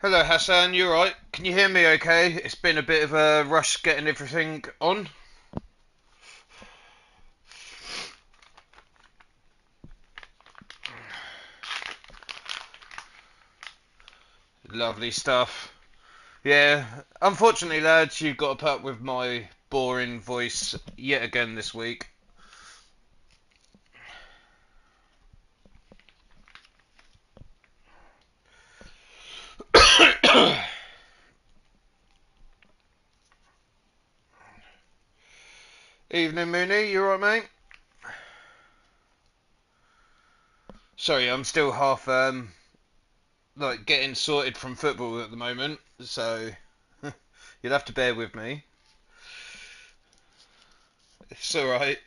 Hello Hassan, you alright? Can you hear me okay? It's been a bit of a rush getting everything on. Lovely stuff. Yeah, unfortunately lads, you've got to put up with my boring voice yet again this week. Evening Mooney, you alright mate? Sorry, I'm still half like getting sorted from football at the moment, so you'll have to bear with me. It's alright.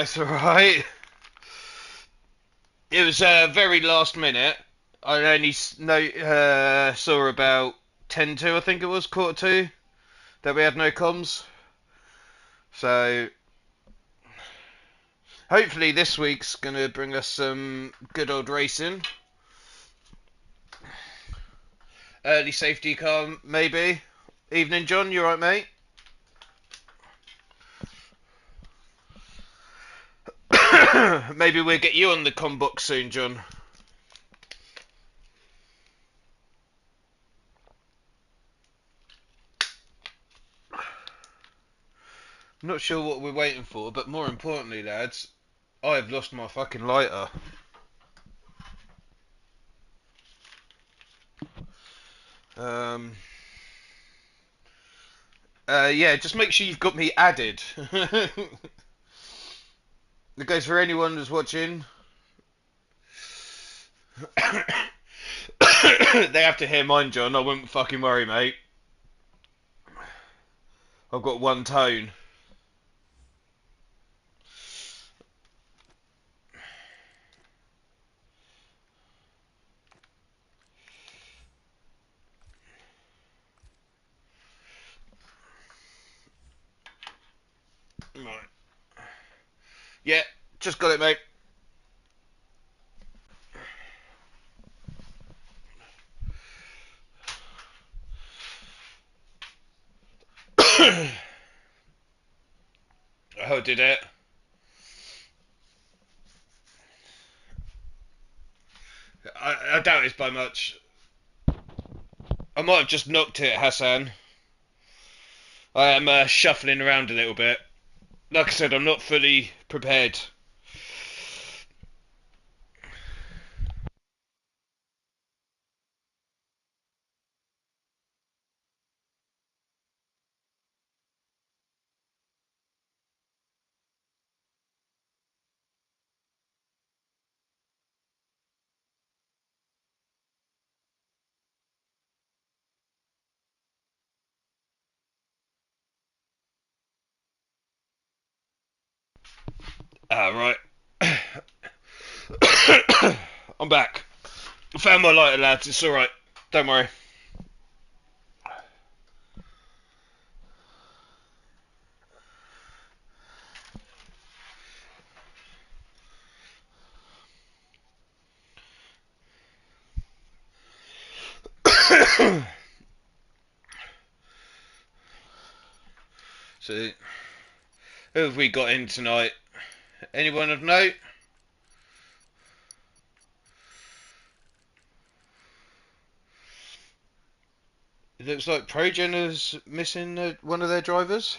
It's alright. It was very last minute. I only saw about 10 to, I think it was, quarter to, that we had no comms. So hopefully this week's going to bring us some good old racing. Early safety car, maybe. Evening, John. You alright, mate? Maybe we'll get you on the com box soon, John. I'm not sure what we're waiting for, but more importantly, lads, I have lost my fucking lighter. Um, yeah, just make sure you've got me added. It goes for anyone who's watching. They have to hear mine, John. I wouldn't fucking worry, mate. I've got one tone. Right. Yeah, just got it, mate. Oh, did it? I doubt it's by much. I might have just knocked it, Hassan. I am shuffling around a little bit. Like I said, I'm not fully prepared. Right. I'm back. I found my lighter, lads. It's alright. Don't worry. So, who have we got in tonight? Anyone of note? It looks like Progen is missing one of their drivers.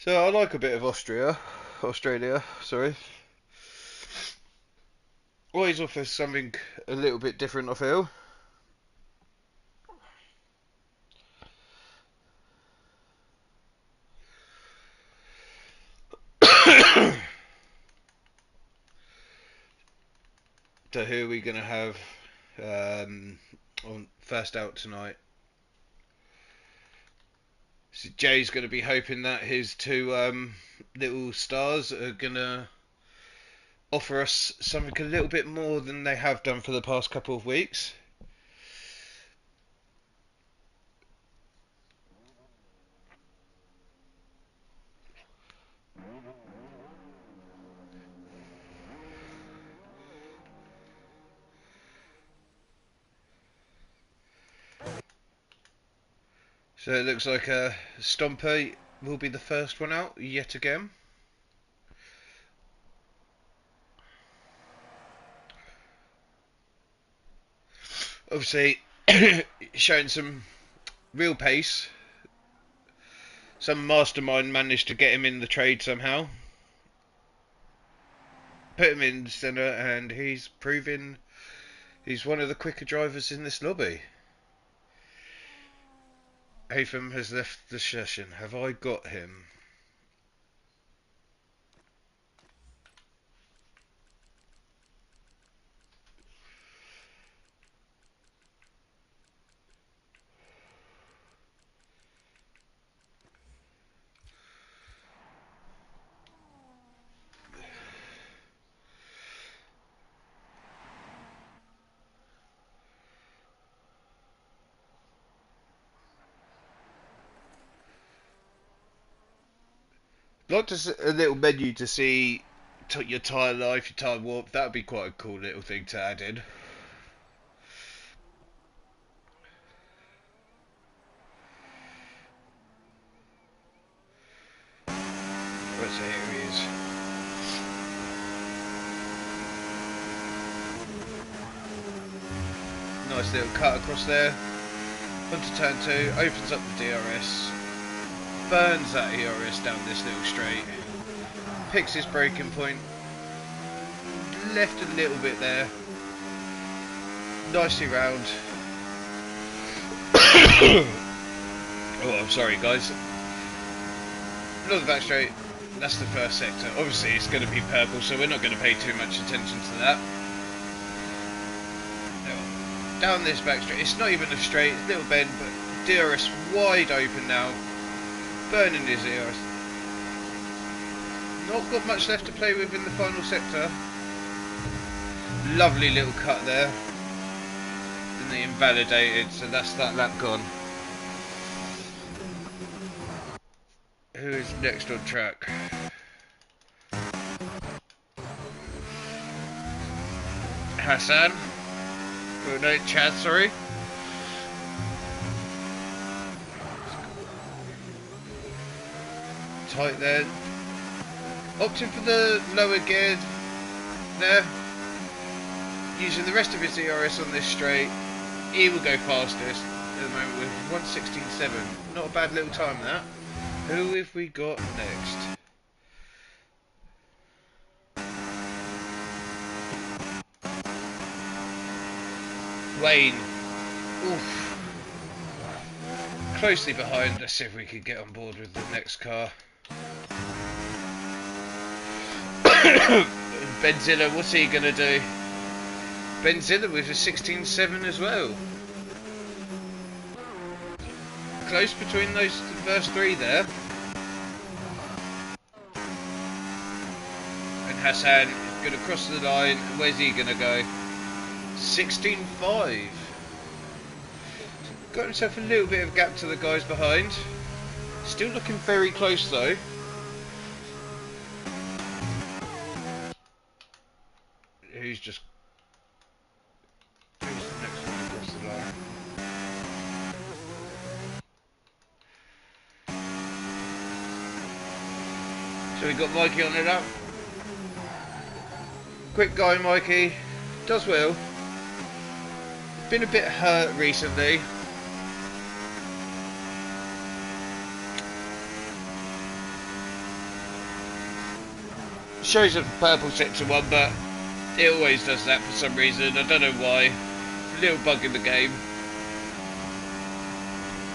So I like a bit of Australia, sorry. Always offers something a little bit different, I feel. So who are we going to have on first out tonight? So Jay's going to be hoping that his two little stars are going to offer us something a little bit more than they have done for the past couple of weeks. So it looks like Stomper will be the first one out yet again. Obviously, showing some real pace. Some mastermind managed to get him in the trade somehow. Put him in the centre, and he's proving he's one of the quicker drivers in this lobby. Haytham has left the session. Have I got him? Like a little menu to see your tyre life, your tyre warp. That would be quite a cool little thing to add in. Let's see, here he is. Nice little cut across there. Onto turn 2, opens up the DRS. Burns that ERS down this little straight. Picks his braking point. Left a little bit there. Nicely round. Oh, I'm sorry guys. Another back straight. That's the first sector. Obviously it's going to be purple, so we're not going to pay too much attention to that. Down this back straight. It's not even a straight, it's a little bend, but DRS wide open now. Burning his ERS. Not got much left to play with in the final sector. Lovely little cut there. Then they invalidated, so that's that lap gone. Who is next on track? Hassan? Oh no, Chad, sorry. Tight there. Opting for the lower gear there. Using the rest of his ERS on this straight. He will go fastest at the moment with 1:16.7. Not a bad little time that. Who have we got next? Wayne. Oof. Closely behind. Let's see if we can get on board with the next car. Benzilla, what's he gonna do? Benzilla with a 16.7 as well. Close between those first three there. And Hassan is gonna cross the line. Where's he gonna go? 16.5. Got himself a little bit of gap to the guys behind. Still looking very close though. Who's the next one across the line? So we got Mikey on it up. Quick guy Mikey. Does well. Been a bit hurt recently. shows up purple sector 1, but it always does that for some reason. I don't know why. Little bug in the game.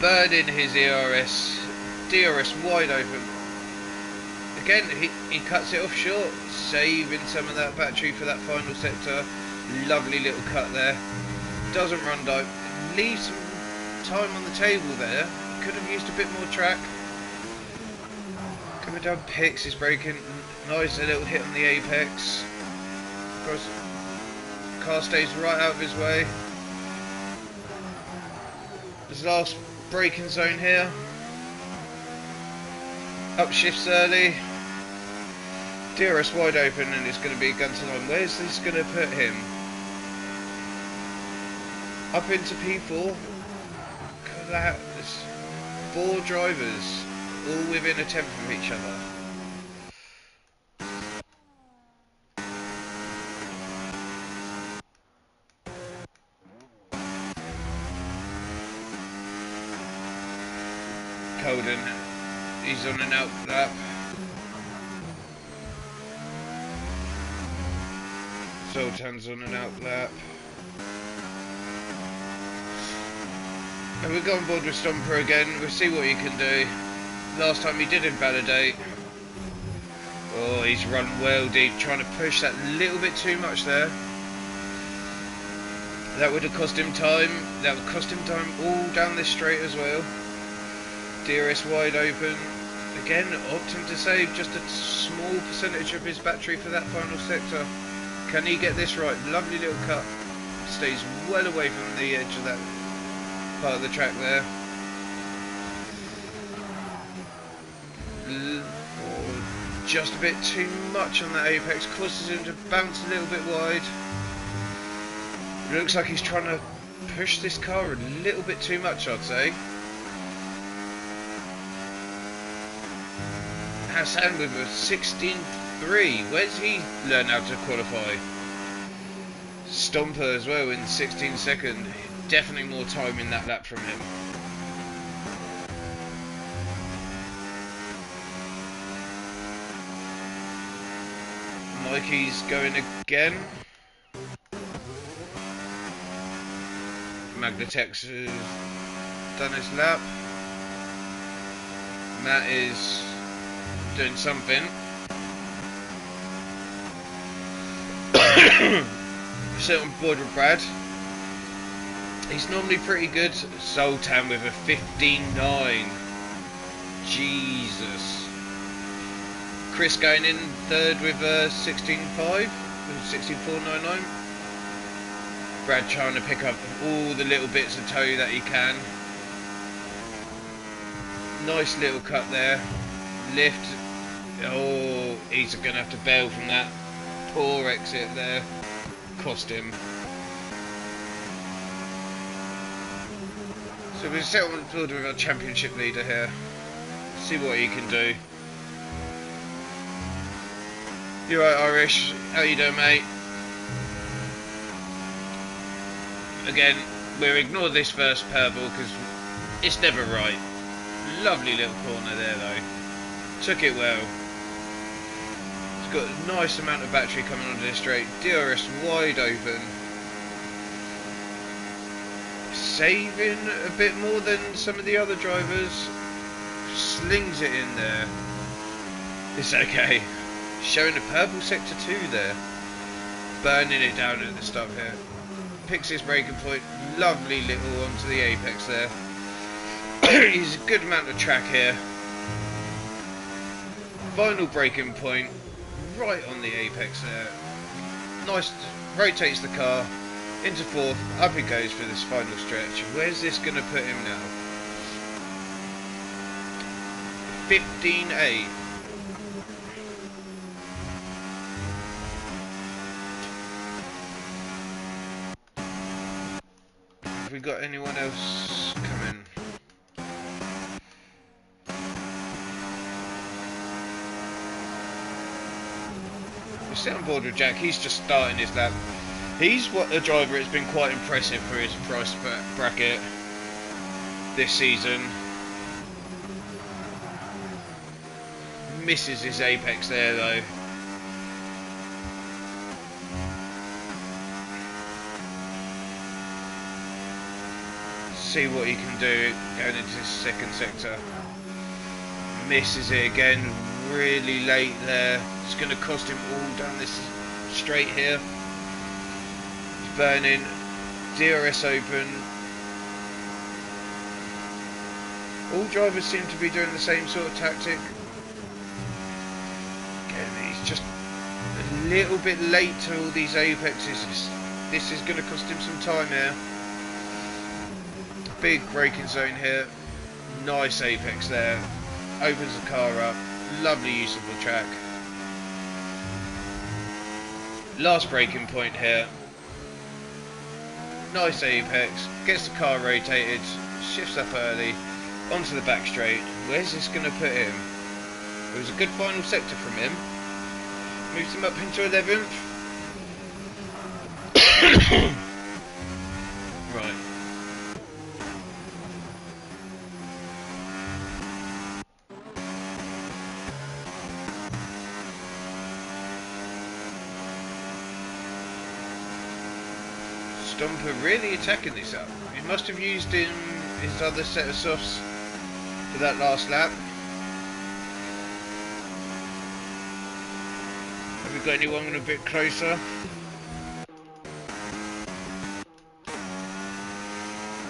Burning his DRS wide open. Again, he cuts it off short, saving some of that battery for that final sector. Lovely little cut there. Doesn't run down. Leaves some time on the table there. Could have used a bit more track. Coming down picks, is braking. Nice, a little hit on the apex. Of course, car stays right out of his way. His last braking zone here. Upshifts early. DRS wide open, and it's going to be a gun to line. Where's this going to put him? Up into P4. Look at that. There's 4 drivers, all within a tenth of each other. Colden, he's on an out lap. Zoltan's on an out lap. And we'll go on board with Stomper again. We'll see what he can do. Last time he did invalidate. Oh, he's run well deep, trying to push that little bit too much there. That would have cost him time. That would cost him time all down this straight as well. DRS wide open. Again, opting to save just a small percentage of his battery for that final sector. Can he get this right? Lovely little cut. Stays well away from the edge of that part of the track there. Just a bit too much on that apex. Causes him to bounce a little bit wide. It looks like he's trying to push this car a little bit too much, I'd say. Hassan with a 16.3. Where's he learn how to qualify? Stomper as well in 16 seconds. Definitely more time in that lap from him. Mikey's going again. Magnatex has done his lap. Matt is doing something. Sit on board with Brad. He's normally pretty good. Zoltan with a 15.9. Jesus. Chris going in third with a 16.5. 16.499. Brad trying to pick up all the little bits of tow that he can. Nice little cut there. Lift. Oh, he's going to have to bail from that poor exit there. Cost him. So we'll set on board with our championship leader here. See what he can do. You right, Irish? How you doing, mate? Again, we'll ignore this first purple because it's never right. Lovely little corner there though. Took it well. It's got a nice amount of battery coming onto this straight. DRS wide open. Saving a bit more than some of the other drivers. Slings it in there. It's okay. Showing the purple sector 2 there. Burning it down at the stop here. Picks his braking point. Lovely little onto the apex there. He's a good amount of track here. Final braking point. Right on the apex there. Nice. Rotates the car. Into fourth, up he goes for this final stretch. Where's this going to put him now? 15.8. Have we got anyone else coming? We'll sit on board with Jack. He's just starting his lap. He's a driver that's been quite impressive for his price bracket this season. Misses his apex there though. see what he can do going into this second sector. Misses it again, really late there. It's going to cost him all down this straight here. He's burning. DRS open. All drivers seem to be doing the same sort of tactic. Again, he's just a little bit late to all these apexes. This is going to cost him some time here. Big braking zone here. Nice apex there. Opens the car up. Lovely use of the track. Last braking point here. Nice apex. Gets the car rotated. Shifts up early. Onto the back straight. Where's this going to put him? It was a good final sector from him. Moves him up into 11th. Right. Stomper really attacking this up. He must have used his other set of softs for that last lap. Have we got anyone a bit closer?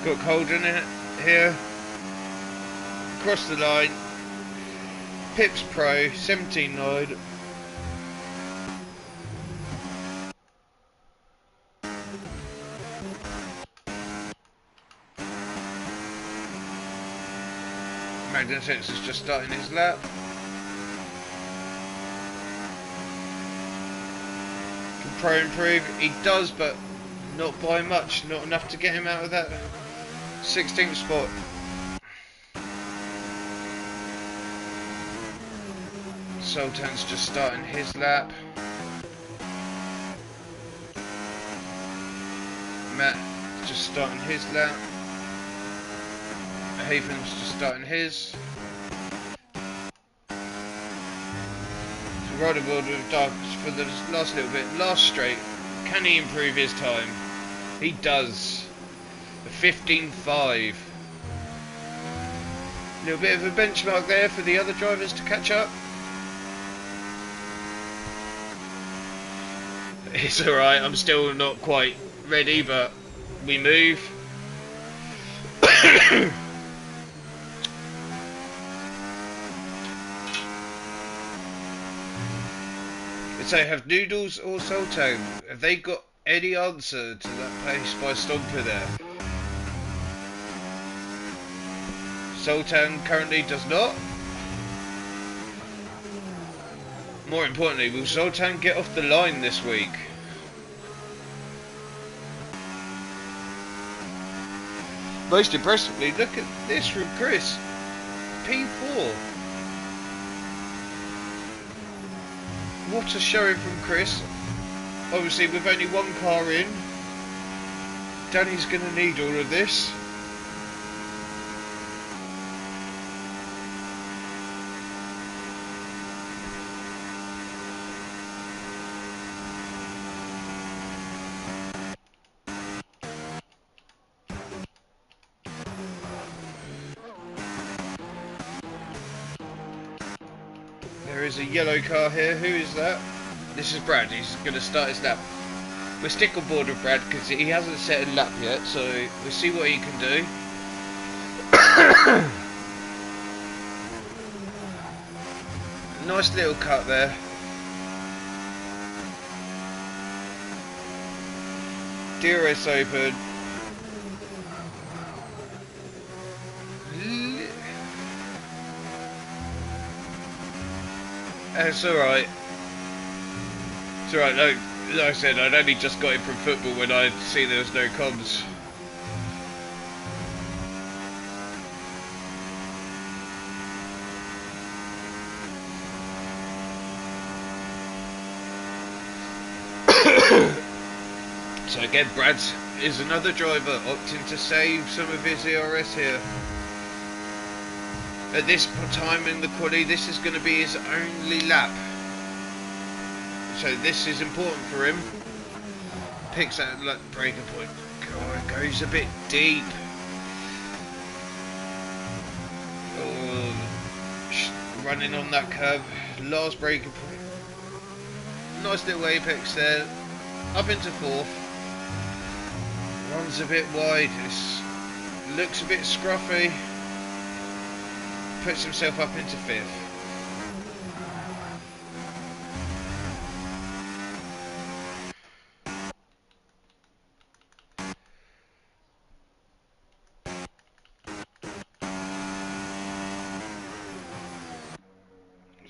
Got Holden here. Across the line. Pips Pro, 17.9. Magden Sense is just starting his lap. Can Pro improve? He does, but not by much. Not enough to get him out of that 16th spot. Sultan's just starting his lap. Matt just starting his lap. Haven's just starting his. So riding board with Dark for the last little bit. Last straight. Can he improve his time? He does. A 15.5. A little bit of a benchmark there for the other drivers to catch up. It's alright, I'm still not quite ready, but we move. So have Noodles or Sultan, have they got any answer to that pace by Stomper there? Sultan currently does not. More importantly, will Sultan get off the line this week? Most impressively, look at this from Chris. P4. What a showing from Chris. Obviously with only one car in, Danny's going to need all of this. There is a yellow car here. Who is that? This is Brad. He's going to start his lap. We'll stick on board with Brad because he hasn't set a lap yet, so we'll see what he can do. Nice little cut there. DRS open. It's alright. It's alright, like I said, I'd only just got in from football when I'd seen there was no comms. So again, Brad is another driver opting to save some of his ERS here. At this time in the quali, this is going to be his only lap. So this is important for him. Picks that breaker point. God, it goes a bit deep. running on that curve. Last braking point. Nice little apex there. Up into fourth. Runs a bit wide. Looks a bit scruffy. Puts himself up into fifth.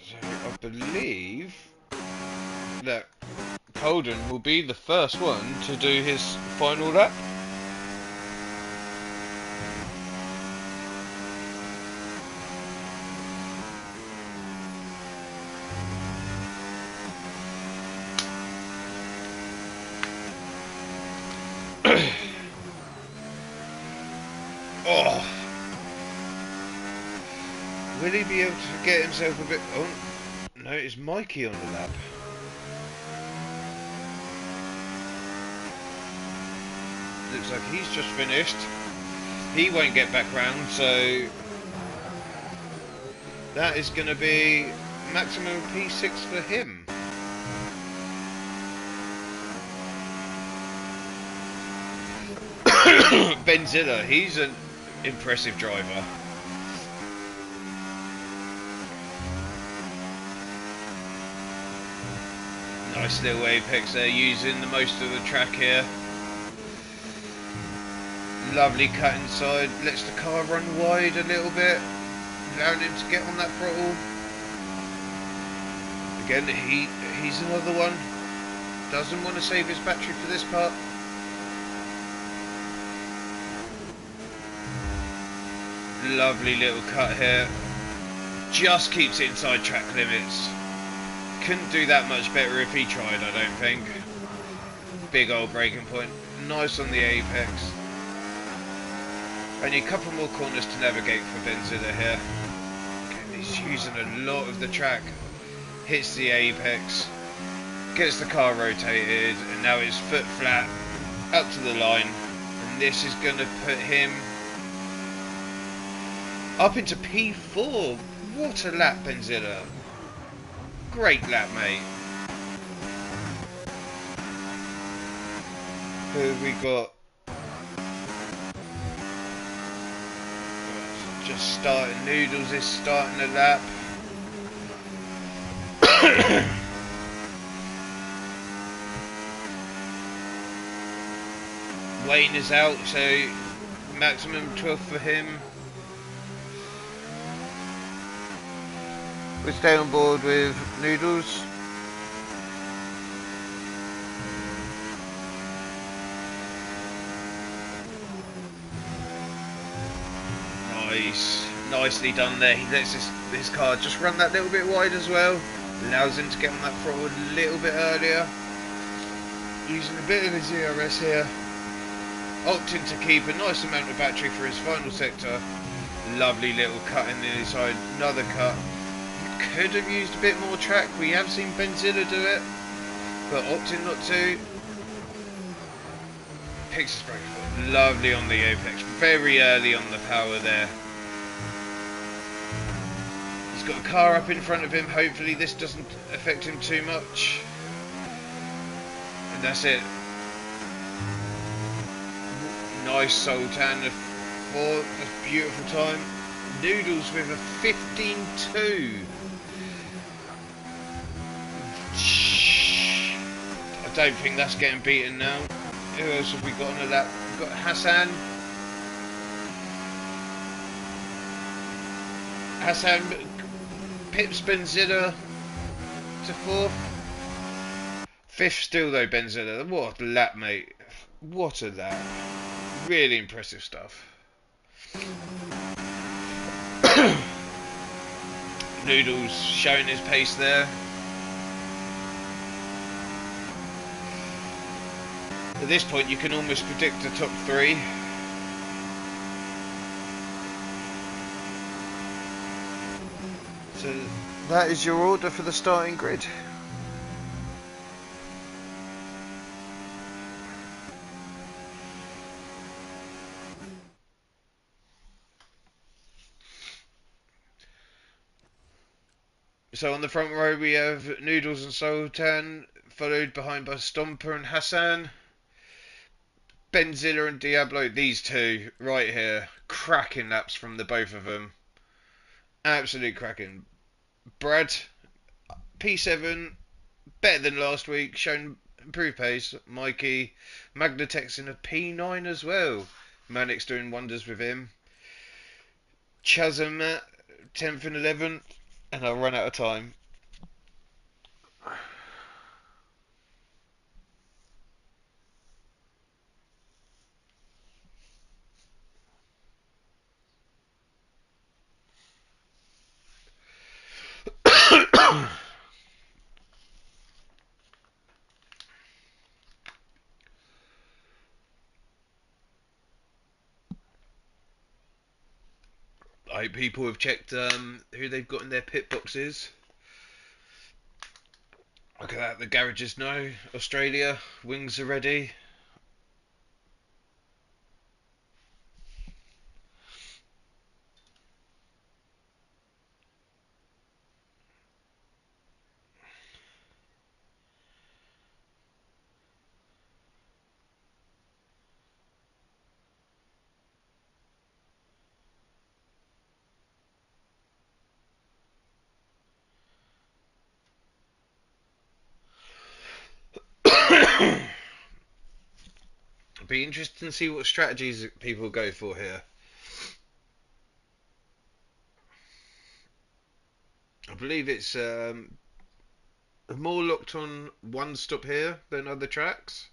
So I believe that Colden will be the first one to do his final lap. Oh, will he be able to get himself a bit? Oh no, it's Mikey on the lap. Looks like he's just finished. He won't get back round, so that is going to be maximum P6 for him. Benzilla, he's an impressive driver. Nice little apex there, using the most of the track here. Lovely cut inside, lets the car run wide a little bit, allowing him to get on that throttle. Again, he's another one, doesn't want to save his battery for this part. Lovely little cut here, just keeps it inside track limits. Couldn't do that much better if he tried, I don't think. Big old braking point, nice on the apex. Only a couple more corners to navigate for Benzilla here. Okay, he's using a lot of the track. Hits the apex, gets the car rotated, and now it's foot flat up to the line. And this is going to put him up into P4. What a lap, Benzilla. Great lap, mate. Who have we got? Just starting. Noodles is starting the lap. Wayne is out, so maximum 12 for him. We'll stay on board with Noodles. Nice. Nicely done there. He lets his car just run that little bit wide as well. Allows him to get on that throttle a little bit earlier. Using a bit of his ERS here. Opting to keep a nice amount of battery for his final sector. Lovely little cut in the inside. Another cut. Could have used a bit more track. We have seen Benzilla do it, but opting not to. Picks his brake foot. Lovely on the apex. Very early on the power there. He's got a car up in front of him. Hopefully this doesn't affect him too much. And that's it. Nice Sultan for a beautiful time. Noodles with a 15.2. I don't think that's getting beaten now. Who else have we got on that? We've got Hassan. Hassan pips Benzilla to fourth. Fifth still though, Benzilla. What a lap, mate. What a lap. Really impressive stuff. Noodles showing his pace there. At this point you can almost predict the top three. So that is your order for the starting grid. So on the front row we have Noodles and Sultan, followed behind by Stomper and Hassan. Benzilla and Diablo, these two right here, cracking laps from the both of them. Absolute cracking. Brad, P7, better than last week, shown improved pace. Mikey, Magnatex in a P9 as well. Manic's doing wonders with him. Chasm, 10th and 11th, and I'll run out of time. I hope people have checked who they've got in their pit boxes. Look at that, the garages know. Australia, wings are ready. It'll be interesting to see what strategies people go for here. I believe it's more locked on one stop here than other tracks.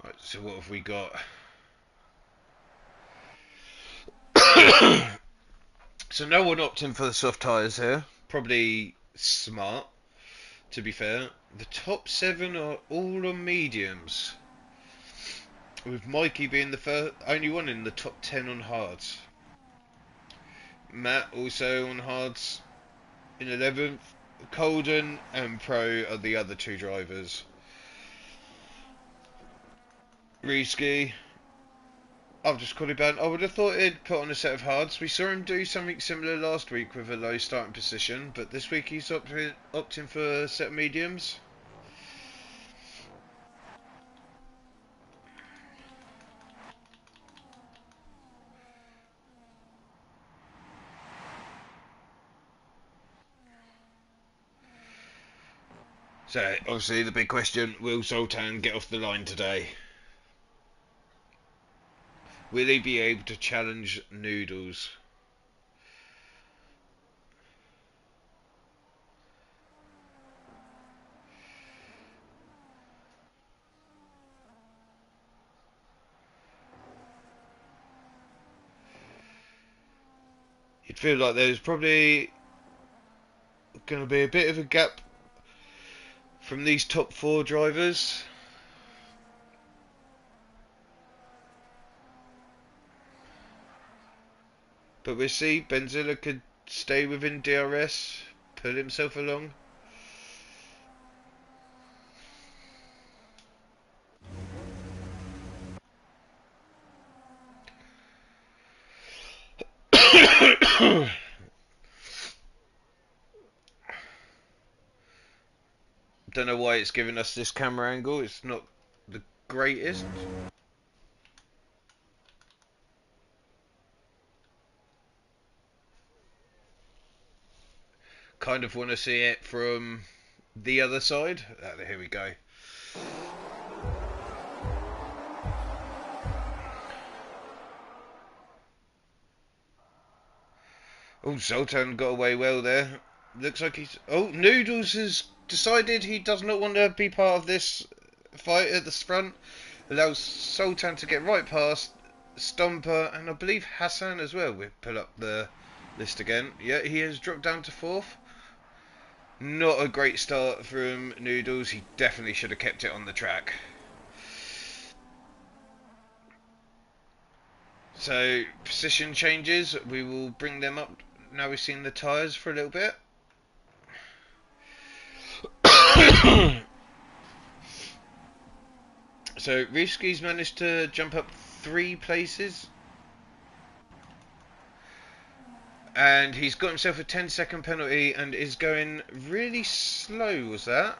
Right, so what have we got? So no one opting for the soft tyres here. Probably smart, to be fair. The top 7 are all on mediums, with Mikey being the only one in the top 10 on hards. Matt also on hards in 11th. Colden and Pro are the other 2 drivers. Reski, I've just called it bad. I would have thought he'd put on a set of hards. We saw him do something similar last week with a low starting position, but this week he's opting for a set of mediums. So, obviously, the big question, will Sultan get off the line today? Will he be able to challenge Noodles? You'd feel like there's probably going to be a bit of a gap from these top 4 drivers. But we'll see. Benzilla could stay within DRS, pull himself along. Don't know why it's giving us this camera angle. It's not the greatest. Kind of want to see it from the other side. Here we go. Oh, Sultan got away well there. Looks like he's... Oh, Noodles has decided he does not want to be part of this fight at the front. Allows Sultan to get right past Stomper, and I believe Hassan as well. We pull up the list again. Yeah, he has dropped down to 4th. Not a great start from Noodles. He definitely should have kept it on the track. So, position changes. We will bring them up now we've seen the tyres for a little bit. So, Rivski's managed to jump up 3 places. And he's got himself a 10-second penalty and is going really slow, was that?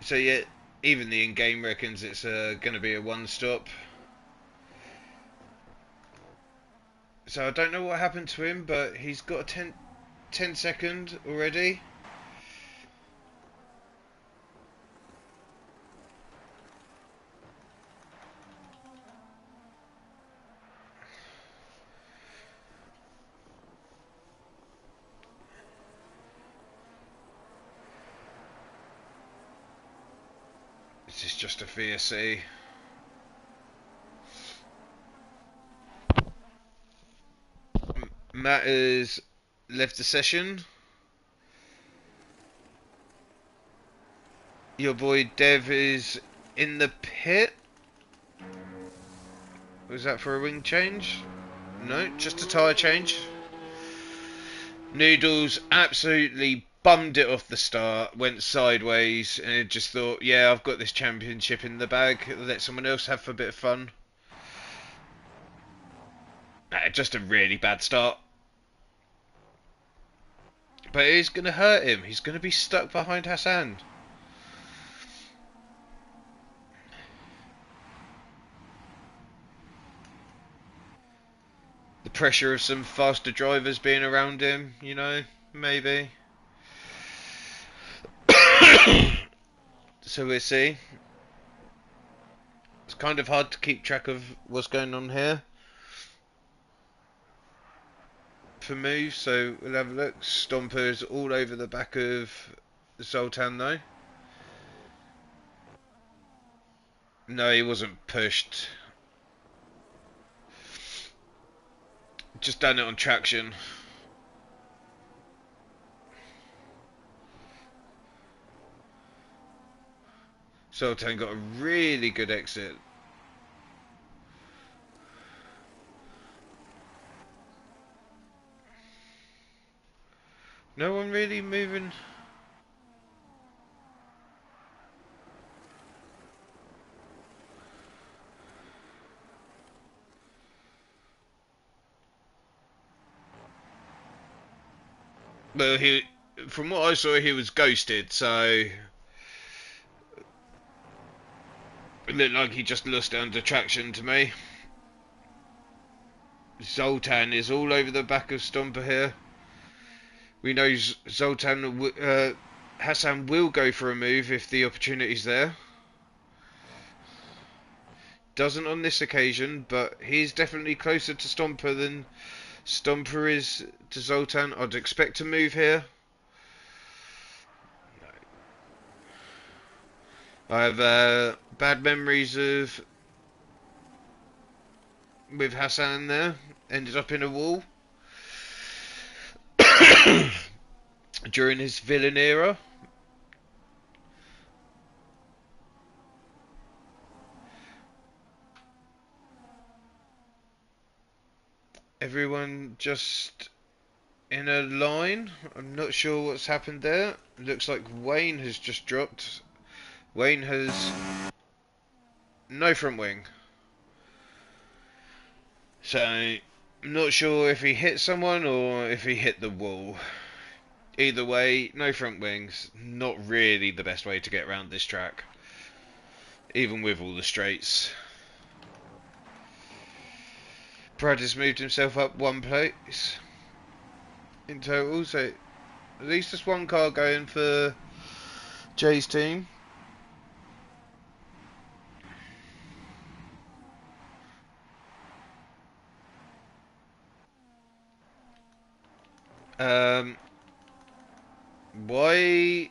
So yeah, even the in-game reckons it's going to be a one-stop. So I don't know what happened to him, but he's got a 10 second already. This is just a VSC. Matt has left the session. Your boy Dev is in the pit. Was that for a wing change? No, just a tyre change. Noodles absolutely bummed it off the start, went sideways, and just thought, yeah, I've got this championship in the bag, let someone else have a bit of fun. Just a really bad start. But it is going to hurt him. He's going to be stuck behind Hassan. The pressure of some faster drivers being around him, you know, maybe. So we'll see. It's kind of hard to keep track of what's going on here for moves, so we'll have a look. Stompers all over the back of Zoltan though. No, he wasn't pushed. Just done it on traction. Zoltan got a really good exit. No one really moving. Well, from what I saw, he was ghosted, so it looked like he just lost under traction to me. Zoltan is all over the back of Stomper here. We know Hassan will go for a move if the opportunity's there. Doesn't on this occasion, but he's definitely closer to Stomper than Stomper is to Zoltan. I'd expect a move here. I have bad memories of with Hassan there. Ended up in a wall during his villain era. Everyone just in a line. I'm not sure what's happened there. Looks like Wayne has just dropped. Wayne has no front wing. So, I'm not sure if he hit someone or if he hit the wall. Either way, no front wings. Not really the best way to get around this track. Even with all the straights. Brad has moved himself up 1 place in total, so at least there's 1 car going for Jay's team. Why?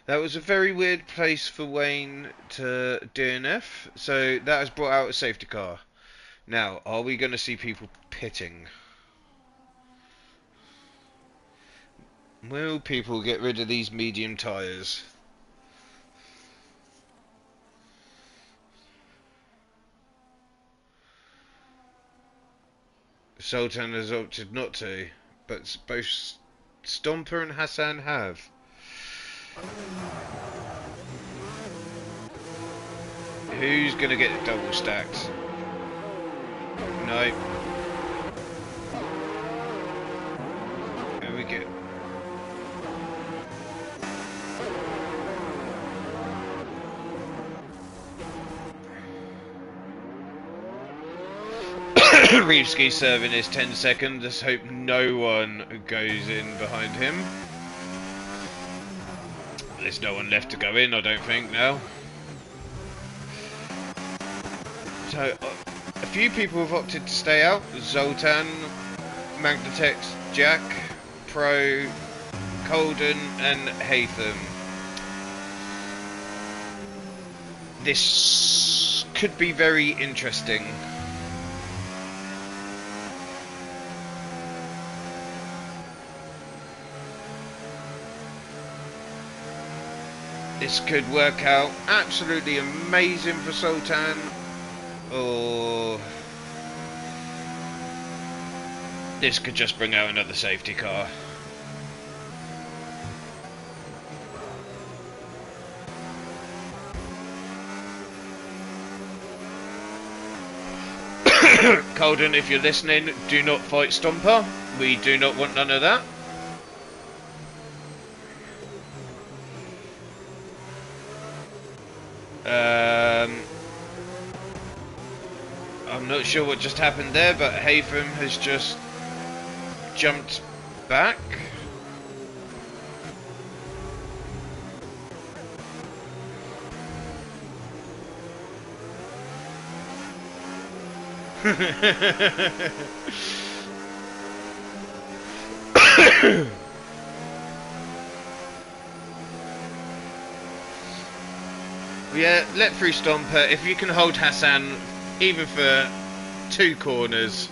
That was a very weird place for Wayne to DNF. So that has brought out a safety car. Now, are we going to see people pitting? Will people get rid of these medium tyres? Sultan has opted not to, but both Stomper and Hassan have. Who's going to get double stacked? No. There we go. Reevski serving his 10 seconds. Let's hope no one goes in behind him. There's no one left to go in, I don't think, now. So, a few people have opted to stay out. Zoltan, Magnitex, Jack, Pro, Colden and Haytham. This could be very interesting. This could work out absolutely amazing for Sultan, or this could just bring out another safety car. Colden, if you're listening, do not fight Stomper. We do not want none of that. I'm not sure what just happened there, but Haytham has just jumped back. Yeah, let through Stomper. If you can hold Hassan even for 2 corners,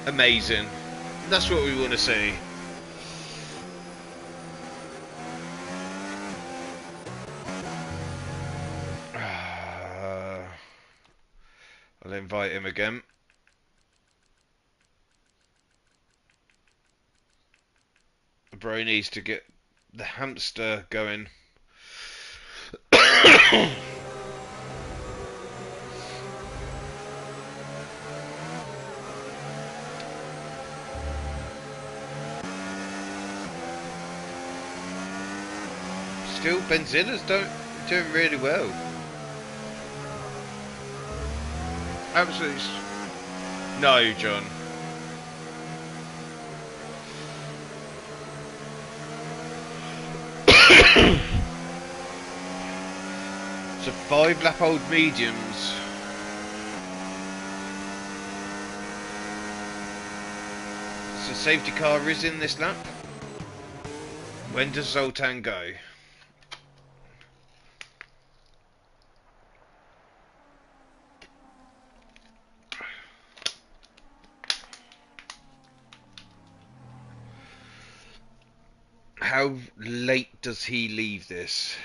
amazing. That's what we want to see. I'll invite him again. The bro needs to get the hamster going. Still, Benzilla's doing really well. Absolutely. No, John. So 5 lap old mediums. So safety car is in this lap. When does Zoltan go? How late does he leave this?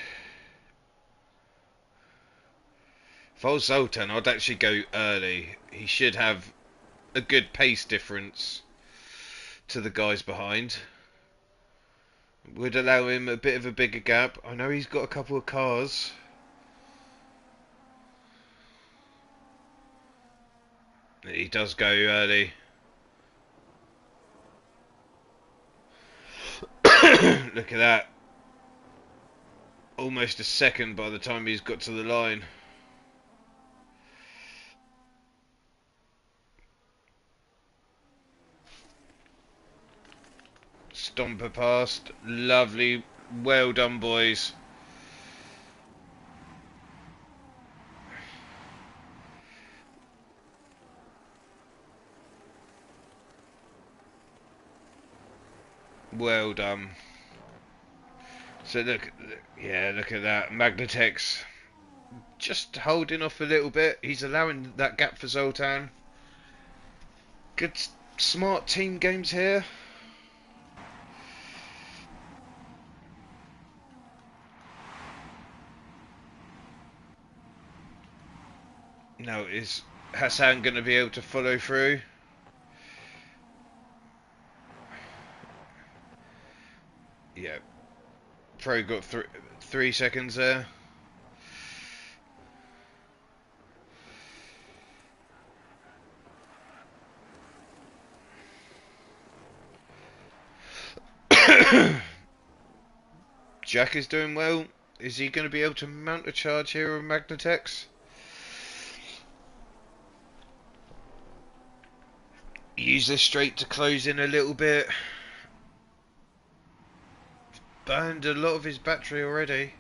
If I was Zoltan, I'd actually go early. He should have a good pace difference to the guys behind. Would allow him a bit of a bigger gap. I know he's got a couple of cars. He does go early. Look at that. Almost a second by the time he's got to the line. Stomper past. Lovely. Well done, boys. Well done. So yeah, look at that. Magnatex just holding off a little bit. He's allowing that gap for Zoltan. Good, smart team games here. Now, is Hassan going to be able to follow through? Yeah. Pro got 3 seconds there. Jack is doing well. Is he going to be able to mount a charge here on Magnatex? Use this straight to close in a little bit. Burned a lot of his battery already.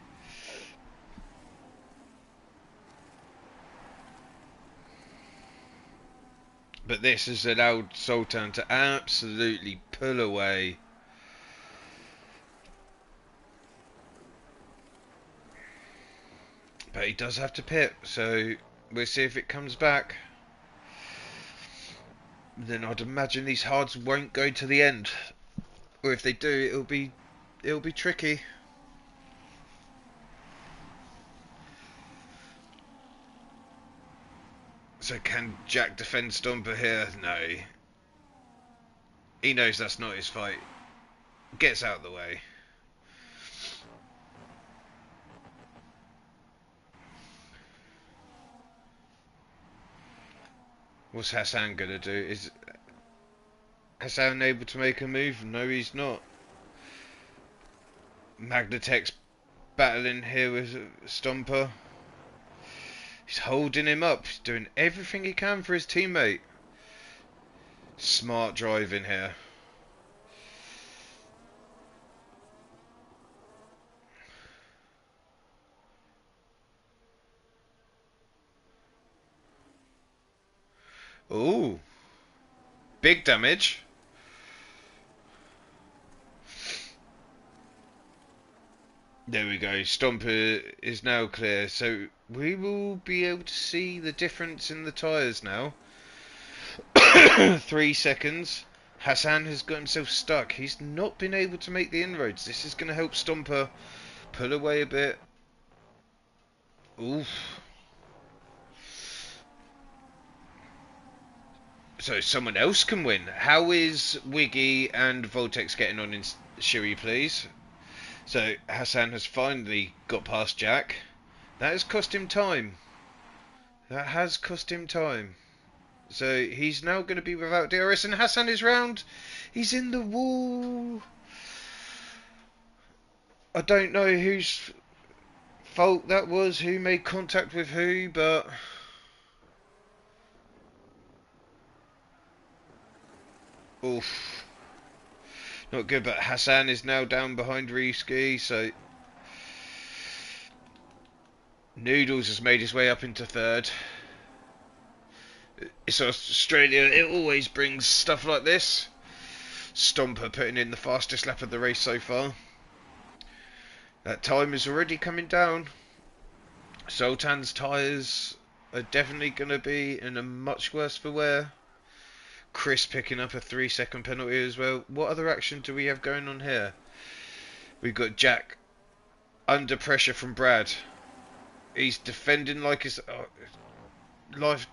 But this has allowed Sultan to absolutely pull away. But he does have to pit, so we'll see if it comes back. Then I'd imagine these hards won't go to the end. Or if they do, it'll be tricky. So can Jack defend Stomper here? No. He knows that's not his fight. Gets out of the way. What's Hassan gonna do? Is Hassan able to make a move? No, he's not. Magnatex battling here with Stomper. He's holding him up. He's doing everything he can for his teammate. Smart driving here. Ooh. Big damage. There we go. Stomper is now clear. So we will be able to see the difference in the tyres now. 3 seconds. Hassan has got himself stuck. He's not been able to make the inroads. This is going to help Stomper pull away a bit. Oof. So someone else can win. How is Wiggy and Voltex getting on in Shiri, please? So Hassan has finally got past Jack. That has cost him time. That has cost him time. So he's now going to be without DRS, and Hassan is round. He's in the wall. I don't know whose fault that was, who made contact with who, but oof. Not good, but Hassan is now down behind Reeski, so Noodles has made his way up into third. It's Australia, it always brings stuff like this. Stomper putting in the fastest lap of the race so far. That time is already coming down. Sultan's tyres are definitely going to be in a much worse for wear. Chris picking up a 3-second penalty as well. What other action do we have going on here? We've got Jack under pressure from Brad. He's defending like his life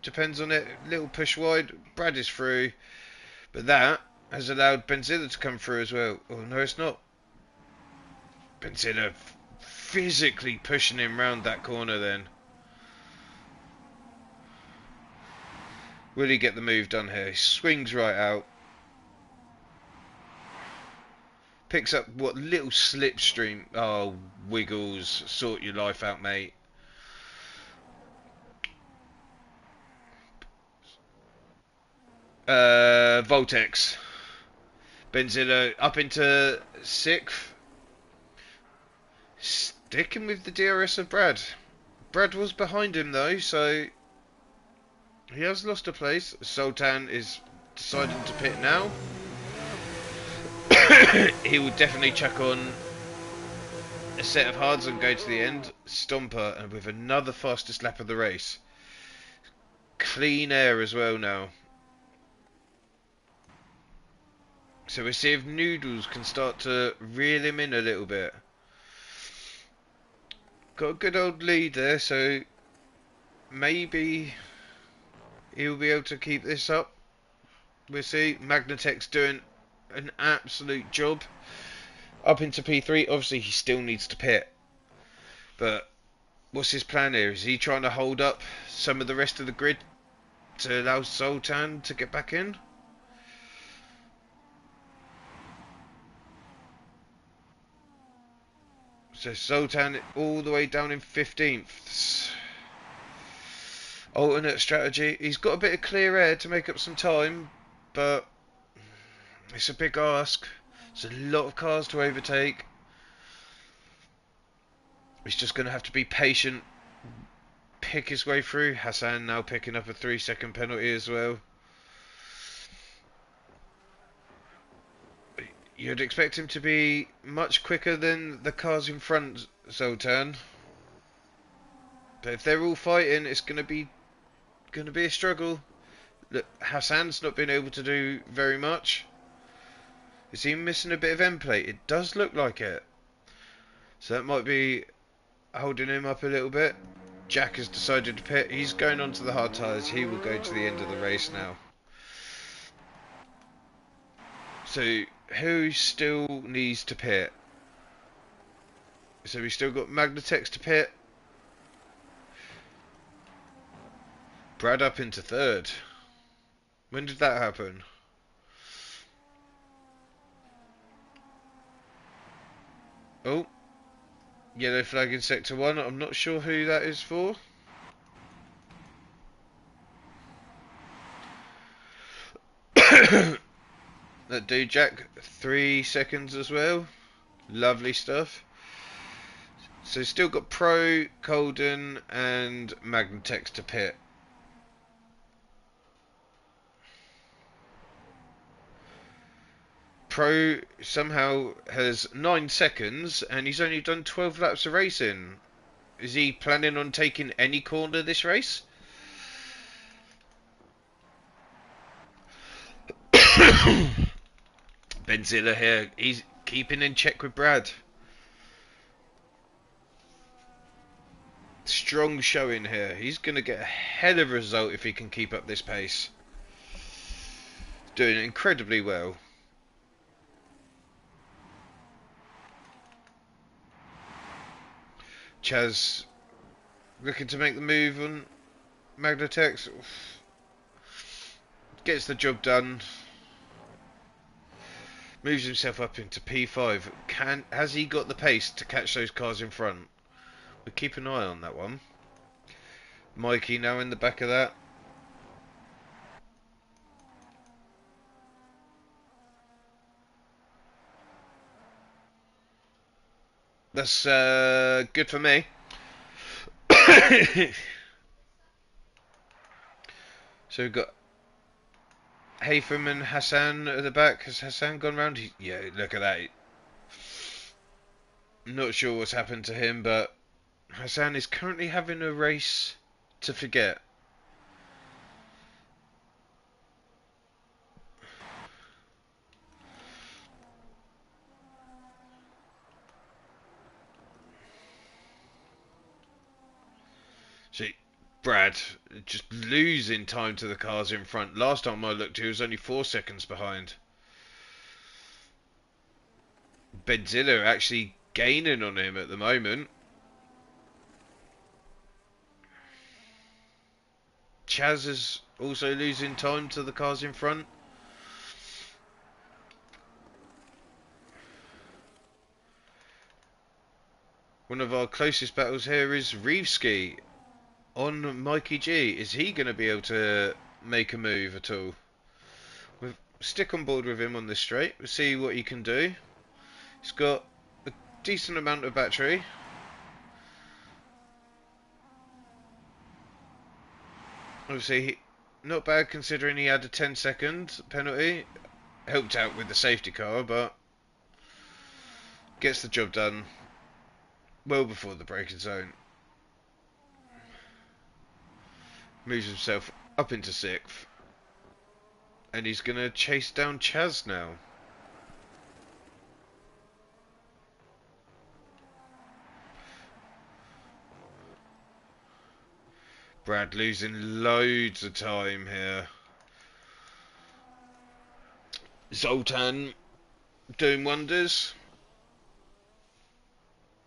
depends on it. Little push wide. Brad is through. But that has allowed Benzilla to come through as well. Oh, no, it's not. Benzilla physically pushing him round that corner then. Will he get the move done here? He swings right out. Picks up what little slipstream. Oh, Wiggles. Sort your life out, mate. Voltex. Benzilla up into 6th. Sticking with the DRS of Brad. Brad was behind him though, so he has lost a place. Sultan is deciding to pit now. he will definitely chuck on a set of hards and go to the end. Stomper, and with another fastest lap of the race. Clean air as well now. So we'll see if Noodles can start to reel him in a little bit. Got a good old lead there, so maybe he'll be able to keep this up. We'll see. Magnatech's doing an absolute job. Up into P3. Obviously, he still needs to pit. But what's his plan here? Is he trying to hold up some of the rest of the grid to allow Sultan to get back in? So Sultan all the way down in 15th. Alternate strategy. He's got a bit of clear air to make up some time, but it's a big ask. It's a lot of cars to overtake. He's just going to have to be patient, pick his way through. Hassan now picking up a 3-second penalty as well. You'd expect him to be much quicker than the cars in front, Sultan. But if they're all fighting, it's going to be a struggle. Look, Hassan's not been able to do very much. Is he missing a bit of end plate? It does look like it. So that might be holding him up a little bit. Jack has decided to pit. He's going on to the hard tyres. He will go to the end of the race now. So who still needs to pit? So we still got Magnatex to pit. Brad up into third. When did that happen? Oh, yellow flag in sector 1. I'm not sure who that is for. That dude Jack, 3 seconds as well. Lovely stuff. So still got Pro, Colden and Magnatex to pit. Pro somehow has 9 seconds and he's only done 12 laps of racing. Is he planning on taking any corner this race? Benzilla here, he's keeping in check with Brad. Strong showing here. He's going to get a hell of a result if he can keep up this pace. Doing incredibly well. Chaz looking to make the move on Magnatex. Gets the job done. Moves himself up into P5. Has he got the pace to catch those cars in front? We'll keep an eye on that one. Mikey now in the back of that. That's good for me. So we've got Haytham and Hassan at the back. Has Hassan gone round? Yeah, look at that. Not sure what's happened to him, but Hassan is currently having a race to forget. See, Brad just losing time to the cars in front. Last time I looked, he was only 4 seconds behind. Benzilla actually gaining on him at the moment. Chaz is also losing time to the cars in front. One of our closest battles here is Reevski on Mikey G. Is he going to be able to make a move at all? We'll stick on board with him on this straight. We'll see what he can do. He's got a decent amount of battery. Obviously, not bad considering he had a 10-second penalty. Helped out with the safety car, but Gets the job done well before the braking zone. Moves himself up into 6th. And he's going to chase down Chaz now. Brad losing loads of time here. Zoltan doing wonders.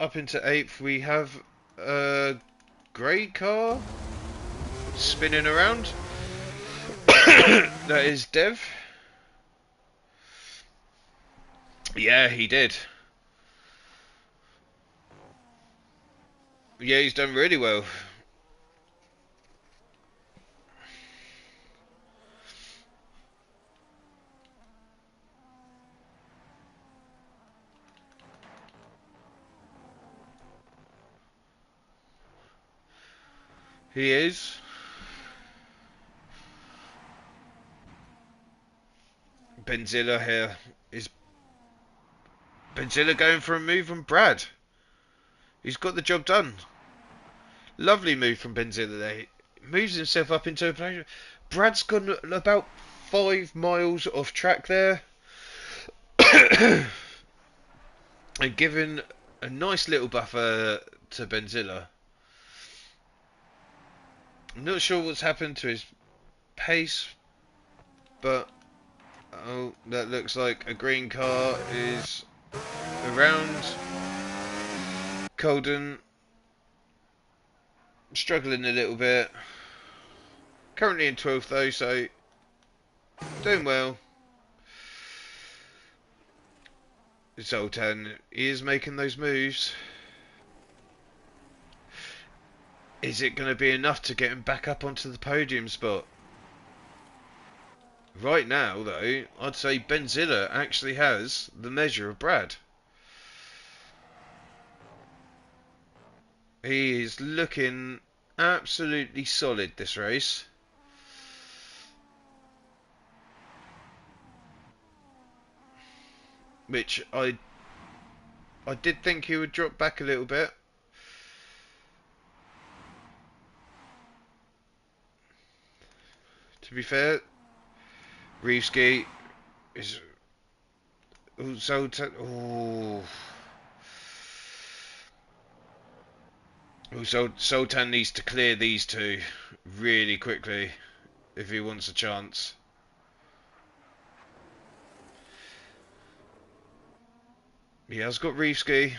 Up into 8th we have a grey car spinning around. That is Dev. Yeah, he did. Yeah, he's done really well. He is. Benzilla here. Is Benzilla going for a move on Brad? He's got the job done. Lovely move from Benzilla there. He moves himself up into a position. Brad's gone about 5 miles off track there. And given a nice little buffer to Benzilla. I'm not sure what's happened to his pace, but oh, that looks like a green car is around. Colden struggling a little bit. Currently in 12th though, so doing well. Zoltan is making those moves. Is it going to be enough to get him back up onto the podium spot? Right now, though, I'd say Benzilla actually has the measure of Brad. He is looking absolutely solid this race. Which I did think he would drop back a little bit. To be fair, Reevski is Zoltan. Zoltan needs to clear these two really quickly if he wants a chance. He has got Reevski.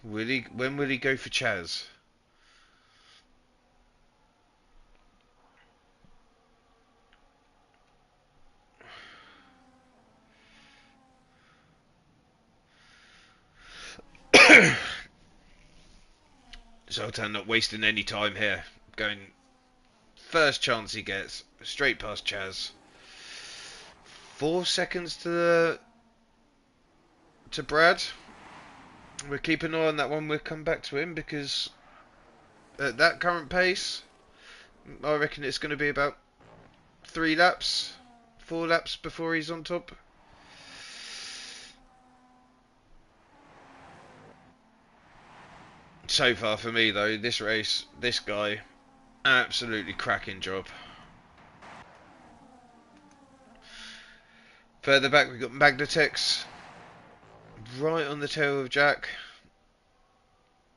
When will he go for Chaz? Zoltan not wasting any time here. Going first chance he gets straight past Chaz. 4 seconds to Brad. We'll keep an eye on that one. We'll come back to him because at that current pace, I reckon it's going to be about 3 laps, 4 laps before he's on top. So far for me though, this race, this guy, absolutely cracking job. Further back we've got Magnatex, right on the tail of Jack.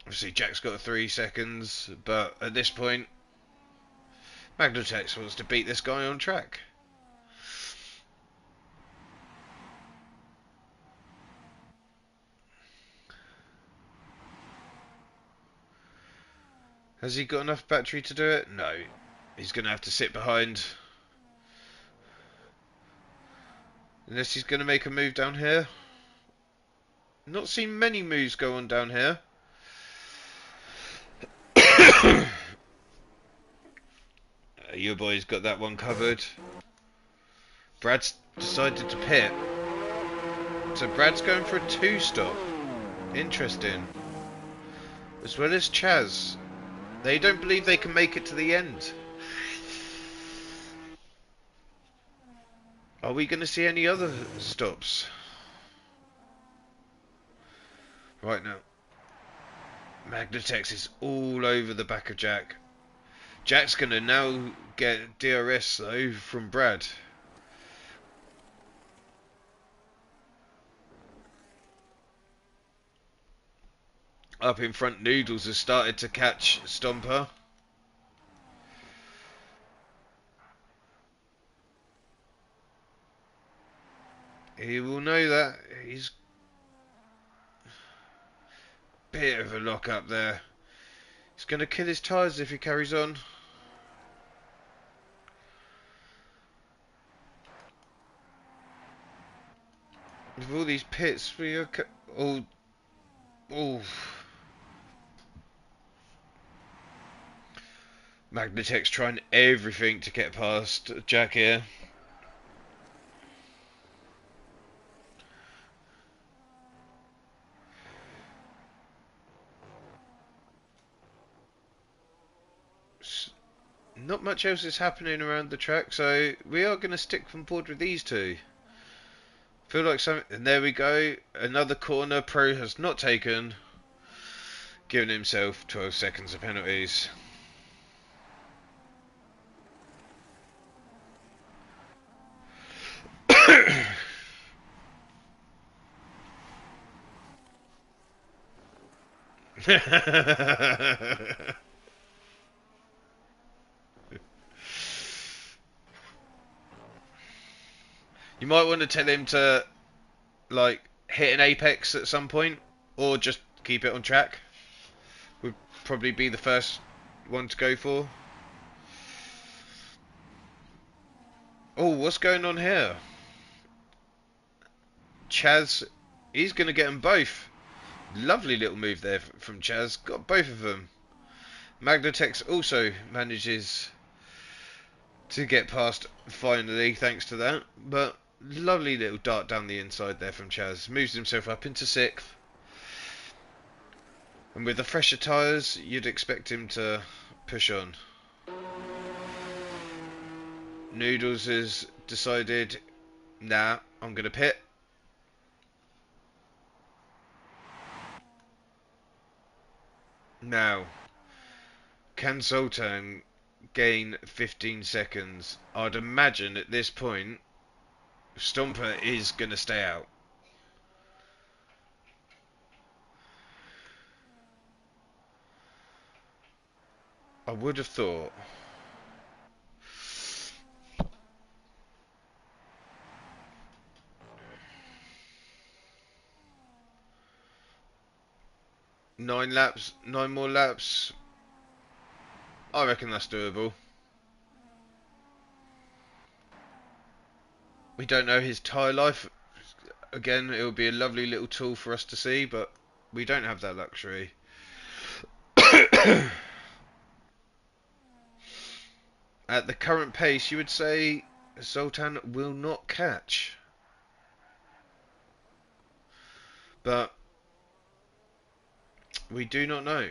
Obviously Jack's got 3 seconds, but at this point, Magnatex wants to beat this guy on track. Has he got enough battery to do it? No. He's going to have to sit behind. Unless he's going to make a move down here. Not seen many moves go on down here. Your boy's got that one covered. Brad's decided to pit. So Brad's going for a 2-stop. Interesting. As well as Chaz. They don't believe they can make it to the end. Are we going to see any other stops? Right now, Magnatex is all over the back of Jack. Jack's going to now get DRS though from Brad. Up in front, Noodles has started to catch Stomper. He will know that. He's a bit of a lock up there. He's going to kill his tyres if he carries on. With all these pits, we are... Oh. Magnatex trying everything to get past Jack here. Not much else is happening around the track, so we are going to stick on board with these two. Feel like something, and there we go. Another corner Pro has not taken, giving himself 12 seconds of penalties. You might want to tell him to, like, hit an apex at some point, or just keep it on track. Would probably be the first one to go for. Oh, what's going on here? Chaz, he's going to get them both. Lovely little move there from Chaz. Got both of them. Magnatex also manages to get past finally, thanks to that. But lovely little dart down the inside there from Chaz. Moves himself up into 6th. And with the fresher tyres, you'd expect him to push on. Noodles has decided, nah, I'm going to pit. Now, can Zoltan gain 15 seconds? I'd imagine at this point, Stomper is going to stay out. I would have thought. Nine more laps. I reckon that's doable. We don't know his tyre life. Again, it would be a lovely little tool for us to see, but we don't have that luxury. At the current pace, you would say Zoltan will not catch. But we do not know.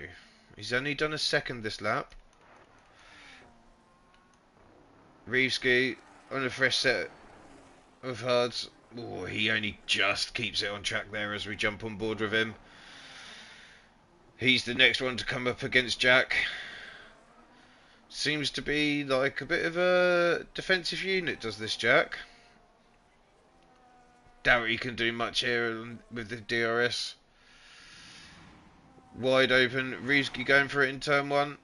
He's only done a second this lap. Reevski on a fresh set of hards. Oh, he only just keeps it on track there as we jump on board with him. He's the next one to come up against Jack. Seems to be like a bit of a defensive unit, does this Jack? Doubt he can do much here with the DRS. Wide open. Reevski going for it in turn 1.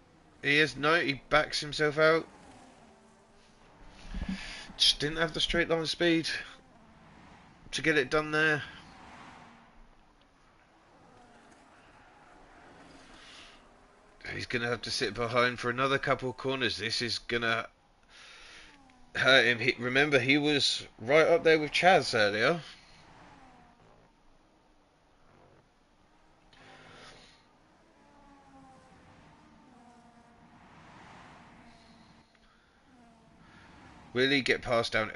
He is. No, he backs himself out. Just didn't have the straight line speed to get it done there. He's going to have to sit behind for another couple of corners. This is going to hurt him. Remember, he was right up there with Chaz earlier. Will he get past down?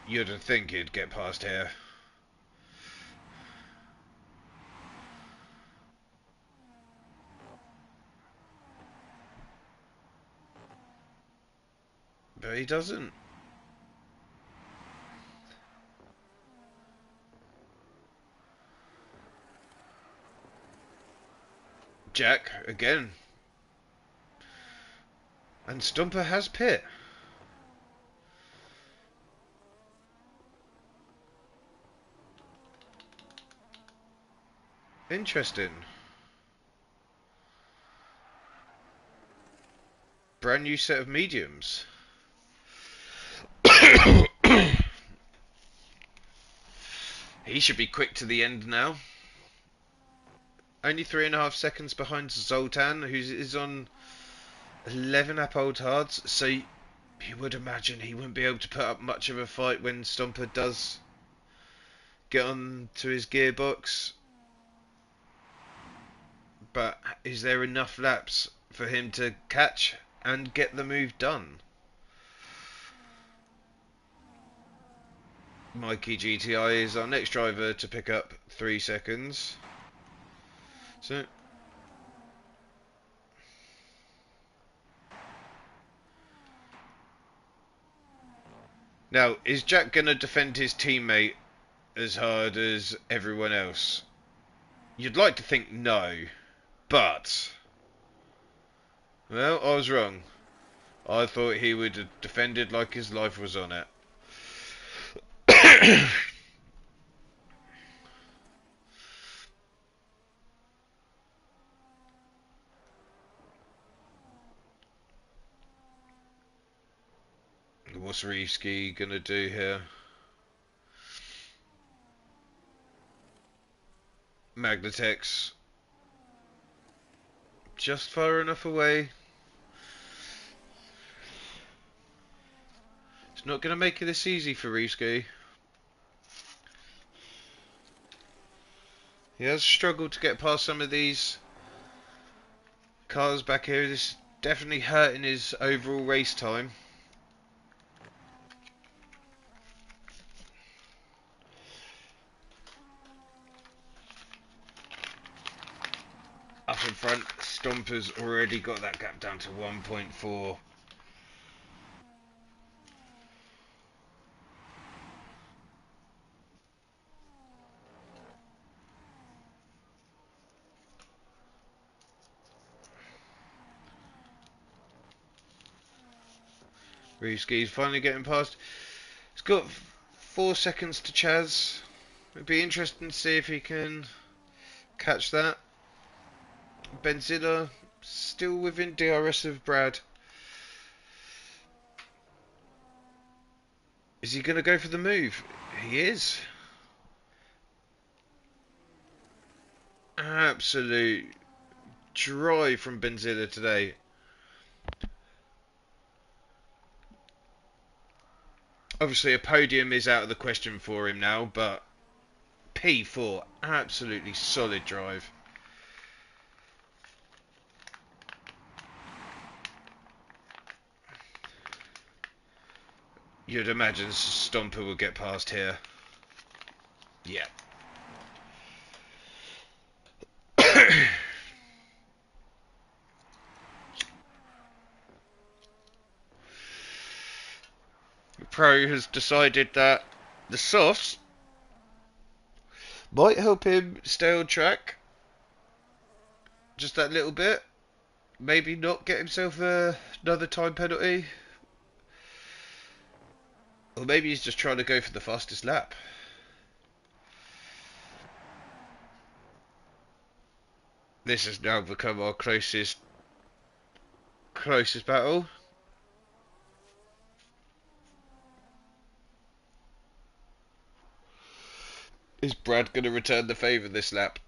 You'd think he'd get past here. But he doesn't. Jack again. And Stumper has pit. Interesting. Brand new set of mediums. He should be quick to the end now. Only 3.5 seconds behind Zoltan, who is on 11 uphold hards. So you would imagine he wouldn't be able to put up much of a fight when Stumper does get on to his gearbox. But is there enough laps for him to catch and get the move done? Mikey GTI is our next driver to pick up 3 seconds. So now, is Jack going to defend his teammate as hard as everyone else? You'd like to think no, but well, I was wrong. I thought he would have defended like his life was on it. What's Reevski gonna do here? Magnetex just far enough away. It's not gonna make it this easy for Reevski. He has struggled to get past some of these cars back here. This is definitely hurting his overall race time. Up in front, Stomper's already got that gap down to 1.4. Reevski's finally getting past. He's got 4 seconds to Chaz. It'd be interesting to see if he can catch that. Benzilla still within DRS of Brad. Is he going to go for the move? He is. Absolute drive from Benzilla today. Obviously a podium is out of the question for him now, but P4, absolutely solid drive. You'd imagine Stomper will get past here. Yeah. Pro has decided that the softs might help him stay on track just that little bit. Maybe not get himself another time penalty. Or maybe he's just trying to go for the fastest lap. This has now become our closest battle. Is Brad going to return the favour this lap?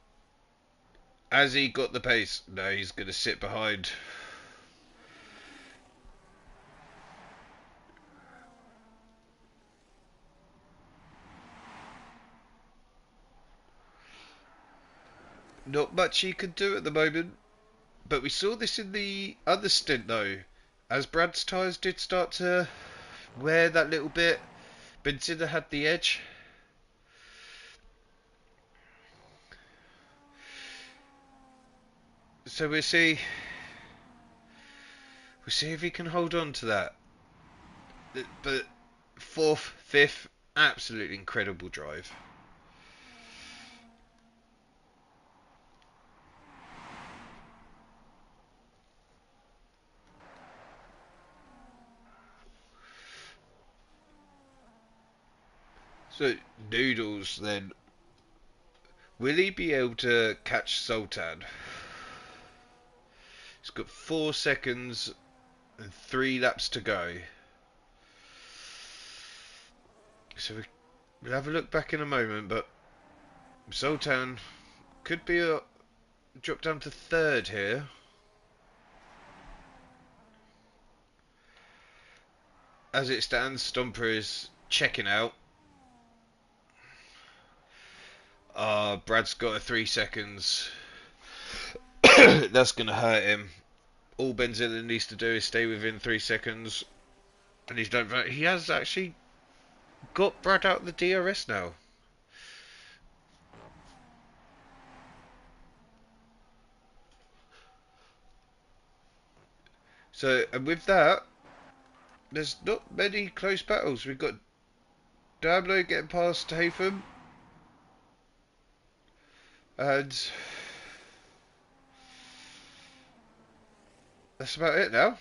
Has he got the pace? No, he's going to sit behind. Not much he can do at the moment. But we saw this in the other stint though. As Brad's tyres did start to wear that little bit, Benzilla had the edge. So we'll see if he can hold on to that. But 4th, 5th, absolutely incredible drive. So, Noodles then. Will he be able to catch Sultan? He's got 4 seconds and 3 laps to go. So we'll have a look back in a moment, but Sultan could be a drop down to third here. As it stands, Stomper is checking out. Brad's got a 3 seconds. That's going to hurt him. All Benzilla needs to do is stay within 3 seconds. And he's done. He has actually got Brad out of the DRS now. So, and with that, there's not many close battles. We've got Diablo getting past Haytham. And that's about it now.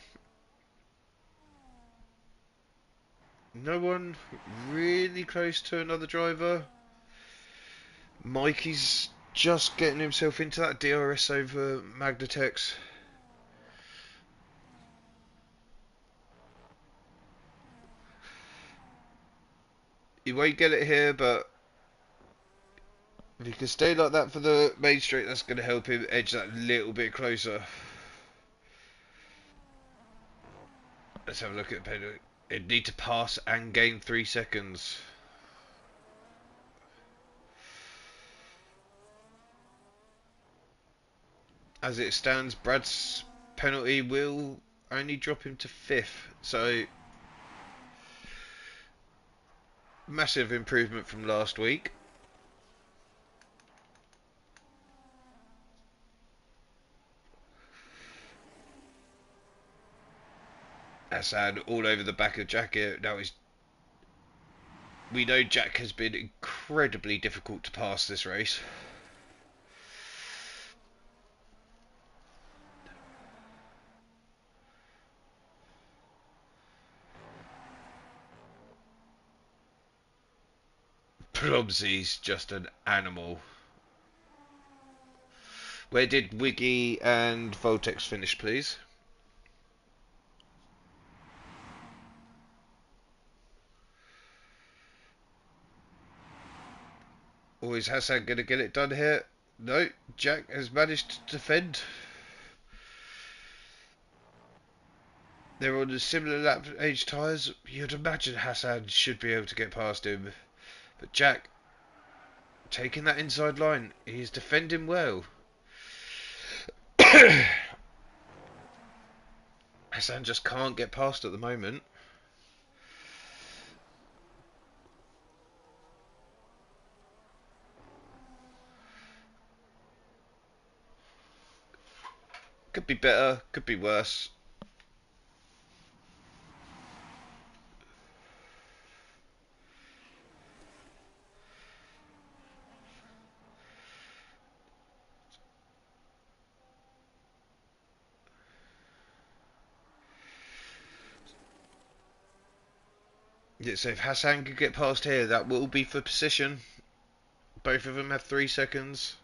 No one really close to another driver. Mikey's just getting himself into that DRS over Magnatex. He won't get it here, but if he can stay like that for the main straight, that's going to help him edge that little bit closer. Let's have a look at the penalty. It need to pass and gain 3 seconds. As it stands, Brad's penalty will only drop him to 5th. So, massive improvement from last week. Hassan all over the back of Jack here. Now we know Jack has been incredibly difficult to pass this race. Plumsy's just an animal. Where did Wiggy and Voltex finish, please? Or is Hassan going to get it done here? No, Jack has managed to defend. They're on a similar lap age tyres. You'd imagine Hassan should be able to get past him. But Jack, taking that inside line, he's defending well. Hassan just can't get past at the moment. Could be better, could be worse. Yeah, so if Hassan could get past here, that will be for position. Both of them have 3 seconds.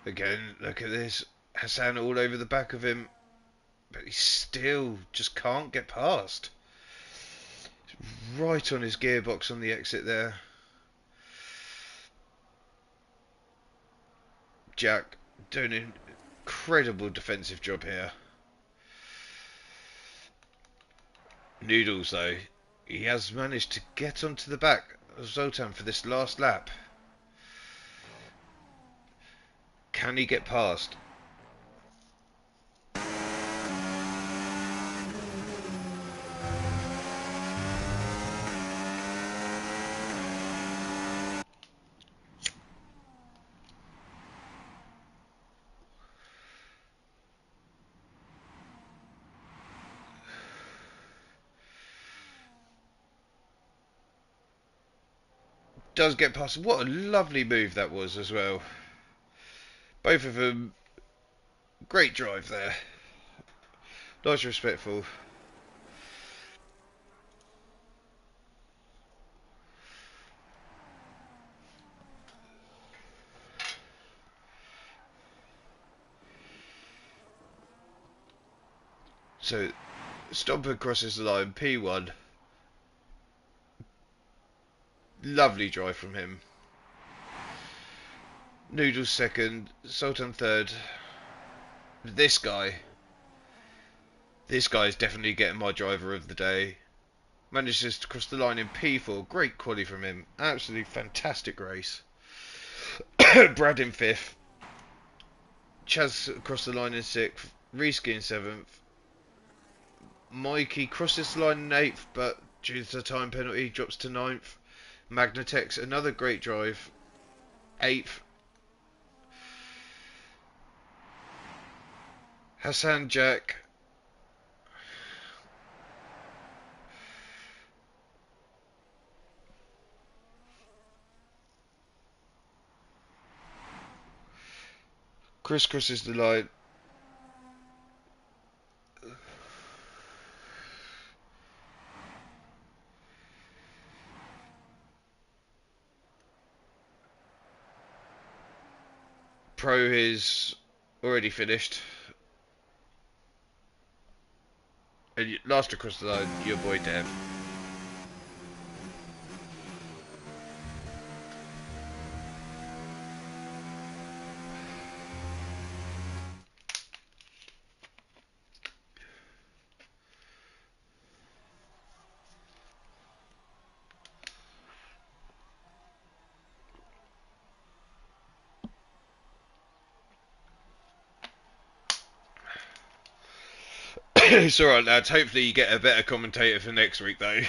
Again, look at this. Hassan all over the back of him. But he still just can't get past. Right on his gearbox on the exit there. Jack doing an incredible defensive job here. Noodles, though, he has managed to get onto the back of Zoltan for this last lap. Can he get past? does get past. What a lovely move that was as well. Both of them, great drive there. Nice, respectful. So, Stomper crosses the line, P1. Lovely drive from him. Noodles second, Sultan third. This guy is definitely getting my driver of the day. Manages to cross the line in P4. Great quality from him. Absolutely fantastic race. Brad in 5th. Chaz across the line in 6th. Reski in 7th. Mikey crosses the line in 8th, but due to the time penalty, drops to 9th. Magnatex, another great drive. 8th. Hassan Jack. Chris crosses the line. Pro is already finished. And last across the line, your boy Dev. It's alright, lads. Hopefully you get a better commentator for next week, though.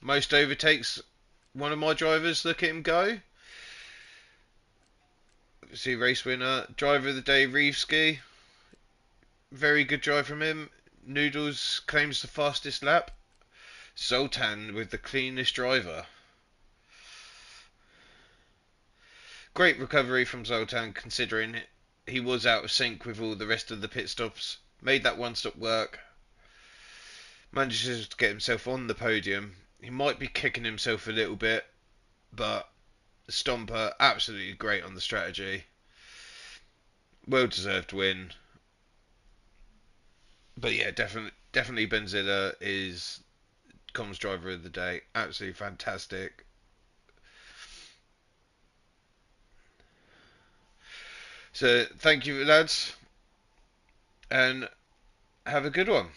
Most overtakes one of my drivers. Look at him go. See, race winner. Driver of the day, Reevski. Very good drive from him. Noodles claims the fastest lap. Zoltan with the cleanest driver. Great recovery from Zoltan considering he was out of sync with all the rest of the pit stops. Made that one stop work. Manages to get himself on the podium. He might be kicking himself a little bit, but Stomper absolutely great on the strategy. Well deserved win. But yeah, definitely Benzilla is comms driver of the day. Absolutely fantastic. So thank you, lads, and have a good one.